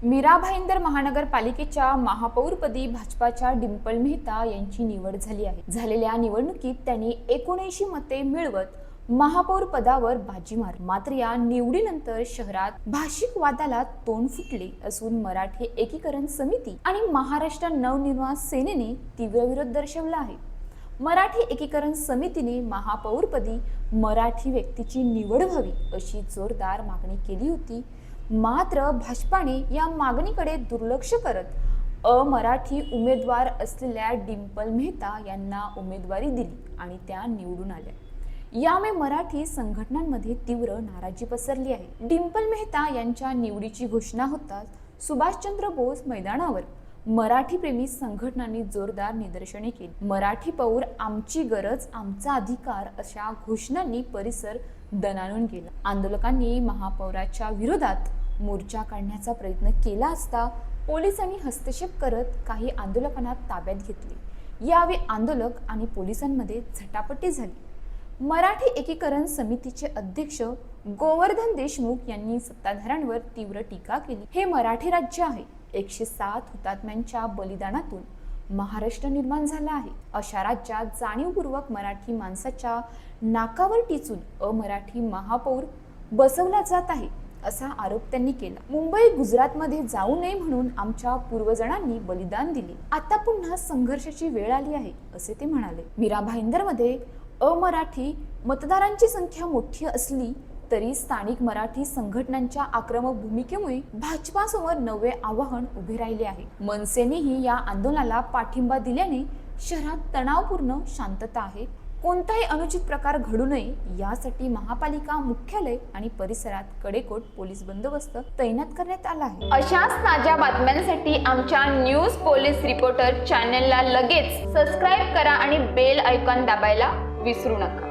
मीरा भाईंदर महानगरपालिकेच्या महापौरपदी भाजपाच्या डिंपल मेहता यांची निवड झाली आहे। झालेल्या निवडणुकीत त्यांनी 79 मते मिळवत महापौर पदावर बाजी मारली। मात्र या निवडीनंतर शहरात भाषिक वादाला तोंड फुटले असून मराठी एकीकरण समिती आणि महाराष्ट्र नवनिर्माण सेनेने तीव्र विरोध दर्शवला आहे। मराठी एकीकरण समितीने महापौरपदी मराठी व्यक्तीची निवड व्हावी अशी जोरदार मागणी केली होती। मात्र भाजपाने या मागणीकडे दुर्लक्ष करत अमराठी उमेदवार असलेल्या डिंपल मेहता यांना उमेदवारी दिली आणि त्या निवडून आल्या। यामुळे मराठी संघटनांमध्ये तीव्र नाराजी पसरली आहे। डिंपल मेहता यांच्या निवडीची घोषणा होताच सुभाषचंद्र बोस मैदानावर मराठी प्रेमी संघटनांनी जोरदार निदर्शने केली। मराठी पौर आमची गरज आमचा अधिकार अशा घोषणांनी परिसर दणाणून गेला। आंदोलकांनी महापौराच्या विरोधात मोर्चा काढण्याचा प्रयत्न केला असता पोलिसांनी हस्तक्षेप करत काही आंदोलकांना ताब्यात घेतले। यावेळी आंदोलक आणि पोलिसांमध्ये झटापटी झाली। मराठी एकीकरण समितीचे अध्यक्ष गोवर्धन देशमुख यांनी सत्ताधाऱ्यांवर तीव्र टीका केली। हे मराठी राज्य आहे। 107 हुतात्म्यांच्या बलिदानातून महाराष्ट्र निर्माण झाला आहे। अशा राज्यात जाणीवपूर्वक मराठी माणसाच्या नाकावर टिचून अमराठी महापौर बसवला जात आहे असा आरोप त्यांनी केला। मुंबई गुजरातमध्ये जाऊ नये म्हणून आमच्या पूर्वजांनी बलिदान दिले। आता पुन्हा संघर्षाची वेळ आली आहे असे ते म्हणाले। मीरा भाईंदरमध्ये अमराठी मतदारांची संख्या मोठी असली तरी स्थानिक मराठी संघटनांच्या आक्रमक भूमिकेमुळे भाजपासमोर नवे आव्हान उभे राहिले आहे। मनसेनेही या आंदोलनाला पाठिंबा दिल्याने शहरात तणावपूर्ण शांतता आहे। कोणताही अनुचित प्रकार घडू नये यासाठी महापालिका मुख्यालय आणि परिसरात कडेकोट पोलीस बंदोबस्त तैनात करण्यात आला आहे। अशाच ताज्या बातम्यांसाठी आमच्या न्यूज पोलीस रिपोर्टर चॅनलला लगेच सबस्क्राईब करा आणि बेल आयकॉन दाबायला विसरू नका।